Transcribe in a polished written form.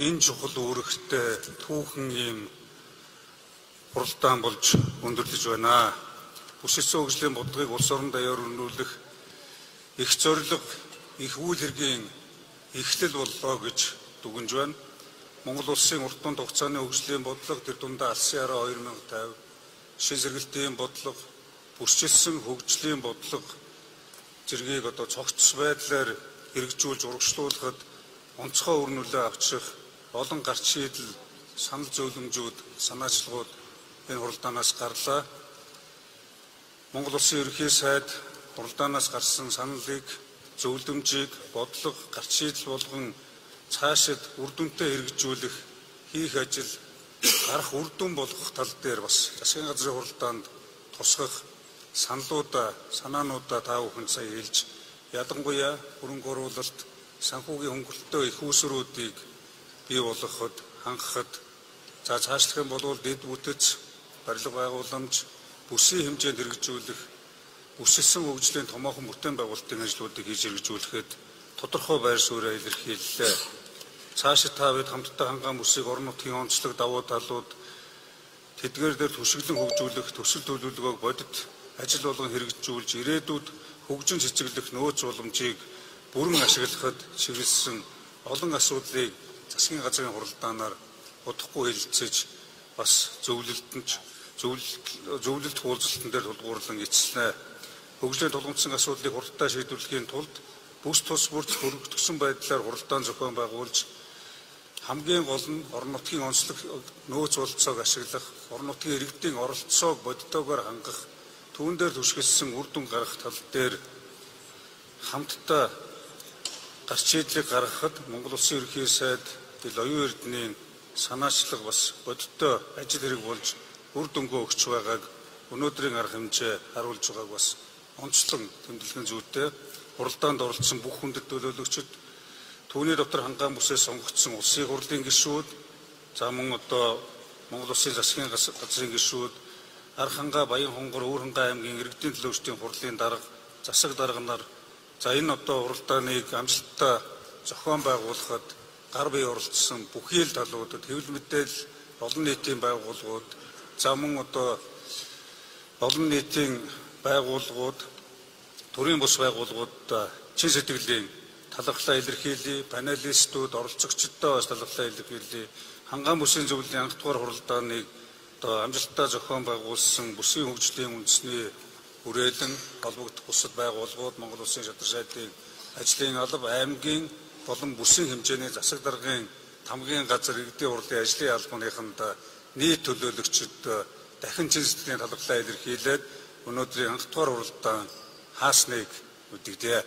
энэ чухал үүрэгтэй түүхэн ийм хуралдаан болж өндөрлөж байна. Бүсэлсэн хөгжлийн бодлогыг улс орон даяар өрнүүлэх их зорилго, их үйл хэргийн эхлэл боллоо гэж дүгнж байна. Монгол улсын урт дунд хугацааны хөгжлийн бодлого, тэр дундаа Алсын араа 2050, шин сэргэлтийн бодлого, бүрчилсэн хөгжлийн бодлого зэргийг цогцос байдлаар хэрэгжүүлж урагшлуулахад онцгой үр нөлөө авчрах олон гарч шийдэл, санал зөөлөмжүүд, санаачлагууд энэ хуралдаанаас гарлаа. Монгол улсын ерөнхий сайд хуралдаанаас гарсан саналыг, зөвлөмжийг, бодлого, гарч шийдэл болгон цаашид үр дүнтэй хэрэгжүүлэх, хийх ажил, гарах үр дүн болгох тал дээр бас засгийн газрын хуралдаанд тусгах саналуудаа, санаануудаа та бүхэн сая хэлж, ялангуяа хөрөнгө оруулалт, санхүүгийн хөнгөлөлтөө их үүсвэрүүдийг бий болгоход, хангахад, цаашлах юм бол дэд бүтэц, барилга байгууламж, бүсийн хэмжээнд хэрэгжүүлэх, бүсэлсэн хөгжлийн томоохон бүтээн байгуулалтын ажлуудыг хийж хэрэгжүүлэхэд тодорхой байр суурь илэрхийллээ. Цаашид та бид хамтдаа хангаан бүсийг орон нутгийн онцлог давуу талууд, тэдгээр дээр түшиглэн хөгжүүлэх, төсөл төлөвлөгөөг бодит ажил болгон хэрэгжүүлж, ирээдүйд хөгжин цэцэглэх нөөц боломжийг бүрэн ашиглахад чиглэсэн олон асуудлыг засгийн газрын хуралдаанаар удахгүй хэлэлцэж, бас зөвлөлт хуулзалтан дээр тулгуурлан эцэслэнэ. Хөгжлийн тулгымдсан асуудлыг хурдтай шийдвэрлэхийн тулд бүс тус бүрт хөрөгдсөн байдлаар хуралдаан зохион байгуулж, хамгийн гол нь орон нутгийн онцлог нөөц болцоог ашиглах, орон нутгийн иргэдийн оролцоог бодитоогоор хангах, түүн дээр түшгэлсэн үр дүн гаргах тал дээр хамтдаа гарч шийдлийг гаргахад Монгол улсын ерөнхий сайд оюун эрдэнийн санаачлаг бас бодиттой ажил хэрэг болж үр дүнгөө өгч байгааг өнөөдрийн арга хэмжээ харуулж байгааг бас онцлог тэмдэглэн зүйтэй. Хуралдаанд оролцсон бүх хүндэт төлөөлөгчид, түүний дотор хангаан бүсээс сонгогдсон улсын хурлын гишүүд, за мөн Монгол улсын засгийн газрын гишүүд, Арга хангаа, Баян хонгор, Өвөр хангаа аймгийн иргэдийн төлөөлөгчдийн хурлын дарга, засаг дарга нар, за энэ хуралдааныг амжилттай зохион байгуулахад гар бие оролцсон бүхий л талуудад хэвлэл мэдээлэл, олон нийтийн байгууллагууд, за мөн олон нийтийн байгууллагууд, төрийн бус байгууллагуудаа чин сэтгэлийн талархлаа илэрхийлье, панелистууд, оролцогчдод бас талархлаа илэрхийлье. Хангаан бүсийн зөвлөлийн анх дугаар хуралдааныг амжилттай зохион байгуулсан бүсийн хөгжлийн үндэсний хүрээлэн, холбогдох бусад байгууллагууд, Монгол улсын шадар сайдын ажлын алба, аймгийн болон бүсийн хэмжээний засаг даргын тамгын газар, иргэдийн хурлын ажлын албаныханд нийт төлөөлөгчид дахин чин сэтгэлийн талархлаа илэрхийлээд өнөөдрийн анх дугаар хуралдаан хаасныг мэдэгдэе.